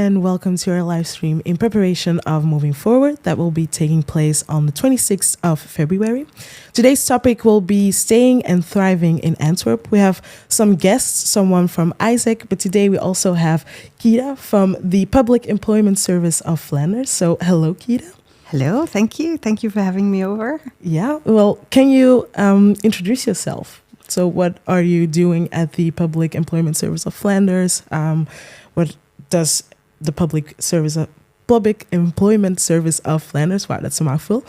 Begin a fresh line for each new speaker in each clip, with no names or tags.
and welcome to our live stream in preparation of Moving Forward that will be taking place on the 26th of February. Today's topic will be staying and thriving in Antwerp. We have some guests, someone from Isaac, but today we also have Kira from the Public Employment Service of Flanders. So hello, Kira.
Hello, thank you. Thank you for having me over.
Yeah, well, can you introduce yourself? So what are you doing at the Public Employment Service of Flanders? What does the Public Employment Service of Flanders, wow, that's a mouthful,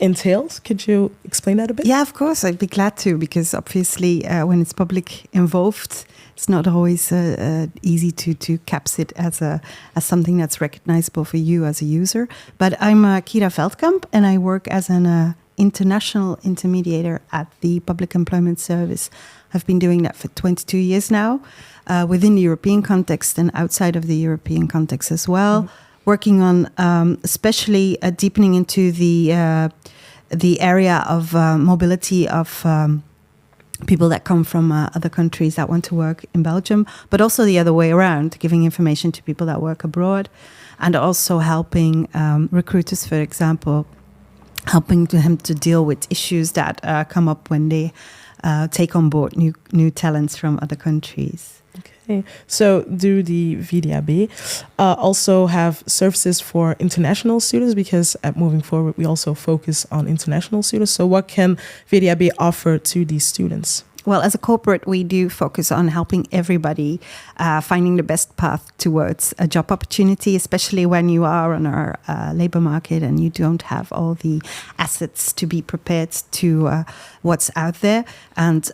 entails? Could you explain that a bit?
Yeah, of course, I'd be glad to, because obviously when it's public involved, it's not always easy to caps it as something that's recognizable for you as a user. But I'm Kira Veldkamp, and I work as an international intermediator at the Public Employment Service. I've been doing that for 22 years now, within the European context and outside of the European context as well, working on especially deepening into the area of mobility of people that come from other countries that want to work in Belgium, but also the other way around, giving information to people that work abroad, and also helping recruiters, for example, helping them to deal with issues that come up when they take on board new talents from other countries.
Okay, so do the Vdab also have services for international students? Because at Moving Forward, we also focus on international students. So what can Vdab offer to these students?
Well, as a corporate, we do focus on helping everybody finding the best path towards a job opportunity, especially when you are on our labor market and you don't have all the assets to be prepared to what's out there. And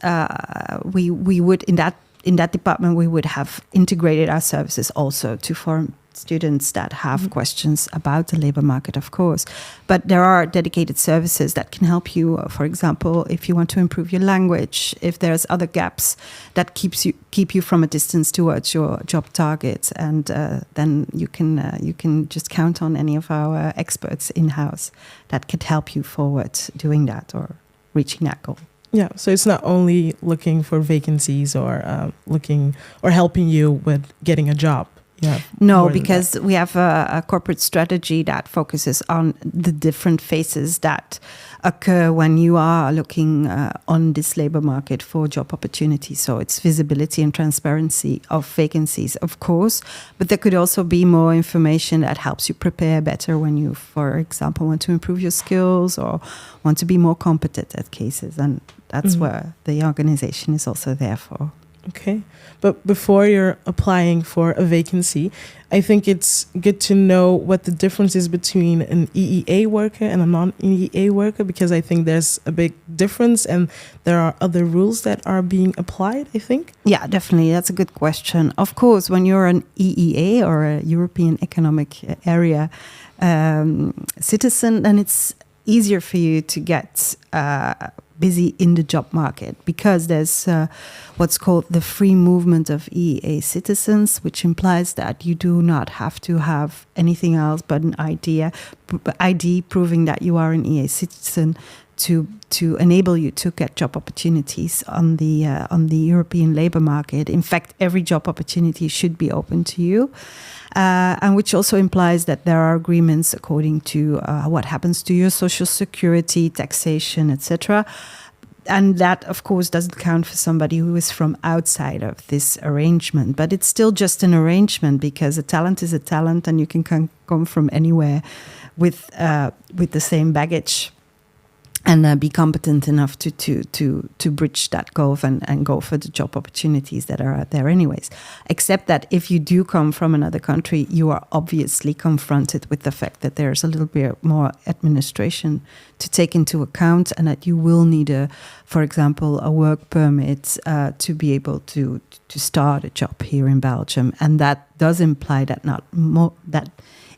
we would, in that department, we would have integrated our services also to form students that have questions about the labor market, of course. But there are dedicated services that can help you, for example, if you want to improve your language, if there's other gaps that keep you from a distance towards your job targets, and then you can just count on any of our experts in-house that could help you forward doing that or reaching that goal.
Yeah, so it's not only looking for vacancies or helping you with getting a job. Yeah,
no, because we have a corporate strategy that focuses on the different phases that occur when you are looking on this labor market for job opportunities. So it's visibility and transparency of vacancies, of course, but there could also be more information that helps you prepare better when you, for example, want to improve your skills or want to be more competent at cases. And that's where the organization is also there for.
Okay. But before you're applying for a vacancy, I think it's good to know what the difference is between an EEA worker and a non-EEA worker, because I think there's a big difference and there are other rules that are being applied, I think.
Yeah, definitely. That's a good question. Of course, when you're an EEA or a European Economic Area citizen, then it's easier for you to get busy in the job market, because there's what's called the free movement of EEA citizens, which implies that you do not have to have anything else but an ID proving that you are an EEA citizen to enable you to get job opportunities on the European labor market. In fact, every job opportunity should be open to you. And which also implies that there are agreements according to what happens to your social security, taxation, etc. And that, of course, doesn't count for somebody who is from outside of this arrangement. But it's still just an arrangement, because a talent is a talent, and you can come from anywhere with the same baggage and be competent enough to bridge that gulf and go for the job opportunities that are out there anyways. Except that if you do come from another country, you are obviously confronted with the fact that there's a little bit more administration to take into account, and that you will need, for example, a work permit to be able to start a job here in Belgium. And that does imply that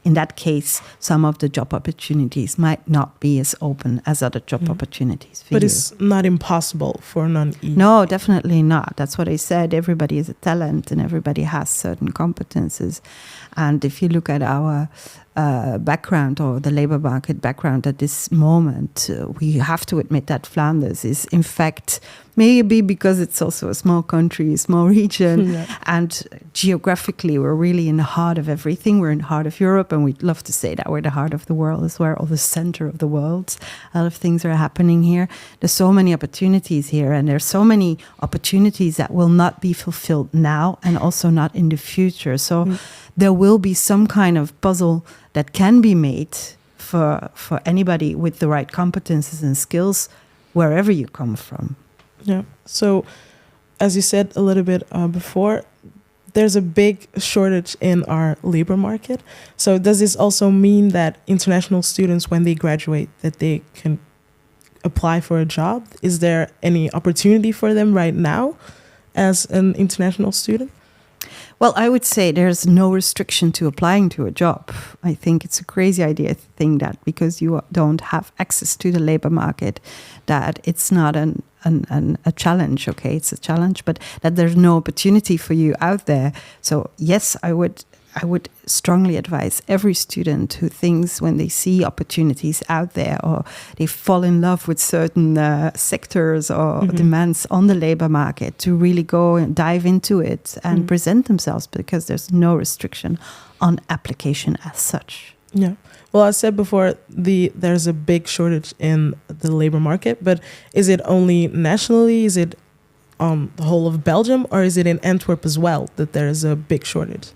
in that case, some of the job opportunities might not be as open as other job opportunities for you.
But it's not impossible for non-EEA.
No, definitely not. That's what I said. Everybody is a talent and everybody has certain competences. And if you look at our background or the labor market background at this moment, we have to admit that Flanders is, in fact, maybe because it's also a small country, a small region, and geographically we're really in the heart of everything. We're in the heart of Europe, and we'd love to say that we're the heart of the world as well, or the center of the world. A lot of things are happening here. There's so many opportunities here, and there's so many opportunities that will not be fulfilled now and also not in the future. So there will be some kind of puzzle that can be made for anybody with the right competences and skills, wherever you come from.
Yeah. So, as you said a little bit before, there's a big shortage in our labor market. So does this also mean that international students, when they graduate, that they can apply for a job? Is there any opportunity for them right now as an international student?
Well, I would say there's no restriction to applying to a job. I think it's a crazy idea to think that because you don't have access to the labor market, that it's not a challenge. Okay, it's a challenge, but that there's no opportunity for you out there. So yes, I would strongly advise every student who thinks when they see opportunities out there or they fall in love with certain sectors or demands on the labor market to really go and dive into it and present themselves, because there's no restriction on application as such.
Yeah. Well, I said before, there's a big shortage in the labor market, but is it only nationally? Is it on the whole of Belgium, or is it in Antwerp as well that there is a big shortage?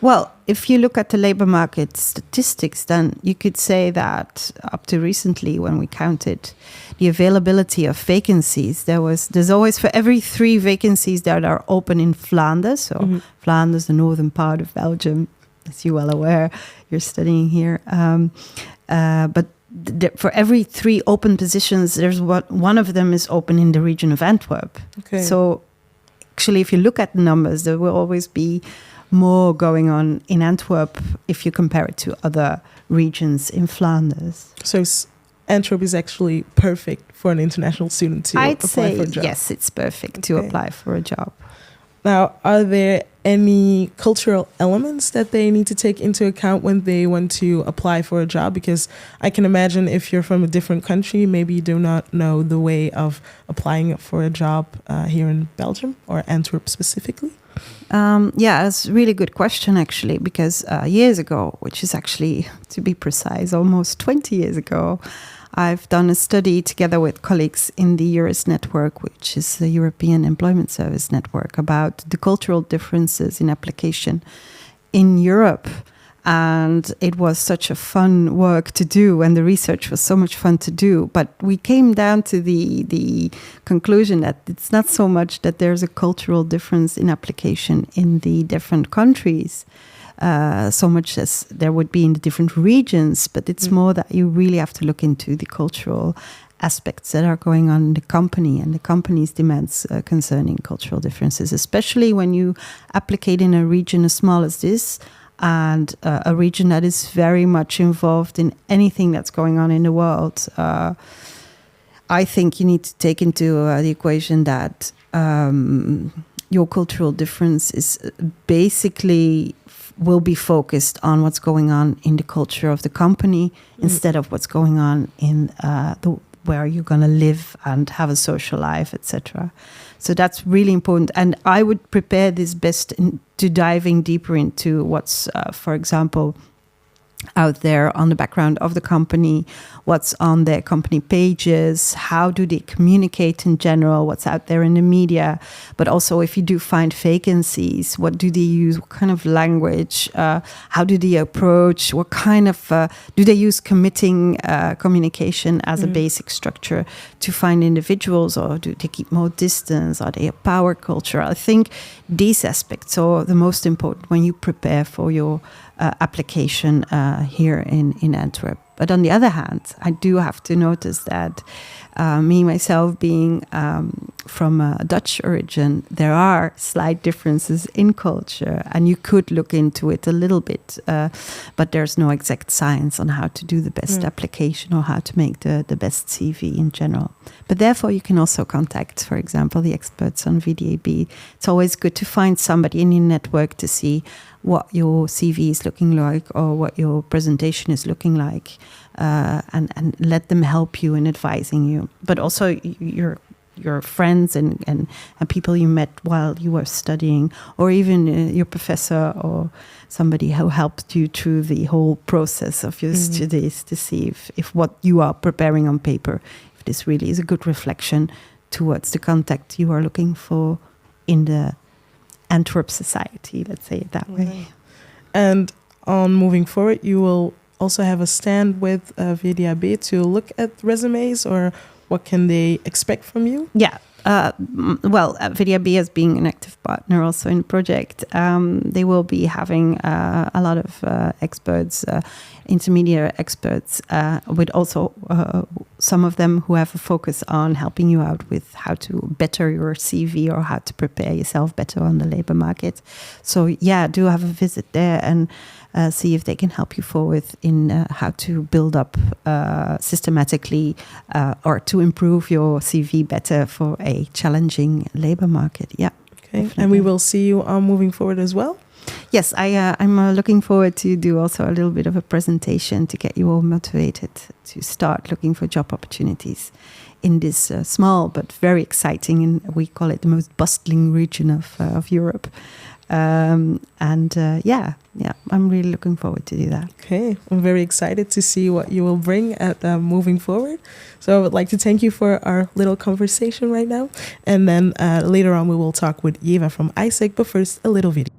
Well, if you look at the labor market statistics, then you could say that up to recently, when we counted the availability of vacancies, there's always, for every 3 vacancies that are open in Flanders, so Flanders, the northern part of Belgium, as you're well aware, you're studying here. But for every 3 open positions, there's one of them is open in the region of Antwerp. Okay. So actually, if you look at the numbers, there will always be more going on in Antwerp if you compare it to other regions in Flanders.
So Antwerp is actually perfect for an international student to apply for a job?
Yes, it's perfect to apply for a job.
Now, are there any cultural elements that they need to take into account when they want to apply for a job? Because I can imagine if you're from a different country, maybe you do not know the way of applying for a job here in Belgium or Antwerp specifically.
Yeah, it's a really good question, actually, because years ago, which is actually, to be precise, almost 20 years ago, I've done a study together with colleagues in the EURES network, which is the European Employment Service Network, about the cultural differences in application in Europe. And it was such a fun work to do, and the research was so much fun to do. But we came down to the conclusion that it's not so much that there's a cultural difference in application in the different countries, so much as there would be in the different regions, but it's more that you really have to look into the cultural aspects that are going on in the company and the company's demands concerning cultural differences, especially when you applicate in a region as small as this, and a region that is very much involved in anything that's going on in the world. I think you need to take into the equation that your cultural difference is basically will be focused on what's going on in the culture of the company instead of what's going on in where you're going to live and have a social life, etc. So that's really important. And I would prepare this best to diving deeper into what's, for example, out there on the background of the company, what's on their company pages, how do they communicate in general, what's out there in the media, but also if you do find vacancies, what do they use, what kind of language, how do they approach, what kind of, do they use committing communication as a basic structure to find individuals, or do they keep more distance, are they a power culture? I think these aspects are the most important when you prepare for your application here in Antwerp. But on the other hand, I do have to notice that me, myself, being from a Dutch origin, there are slight differences in culture, and you could look into it a little bit, but there's no exact science on how to do the best application or how to make the best CV in general. But therefore, you can also contact, for example, the experts on Vdab. It's always good to find somebody in your network to see what your CV is looking like or what your presentation is looking like, and let them help you in advising you. But also your friends and people you met while you were studying, or even your professor or somebody who helped you through the whole process of your studies, to see if what you are preparing on paper, if this really is a good reflection towards the contact you are looking for in the Antwerp society, let's say it that way.
And on moving forward, you will also have a stand with Vdab to look at resumes, or what can they expect from you?
Yeah. Well, Vdab as being an active partner also in the project, they will be having a lot of experts, intermediate experts, with also some of them who have a focus on helping you out with how to better your CV or how to prepare yourself better on the labor market. So yeah, do have a visit there and see if they can help you forward in how to build up systematically or to improve your CV better for a challenging labor market. Yeah.
Okay.
Definitely.
And we will see you on moving forward as well.
Yes, I'm looking forward to do also a little bit of a presentation to get you all motivated to start looking for job opportunities in this small but very exciting, and we call it the most bustling region of Europe. Yeah, I'm really looking forward to do that.
Okay, I'm very excited to see what you will bring at moving forward. So I would like to thank you for our little conversation right now. And then later on we will talk with Yeva from ISEC, but first a little video.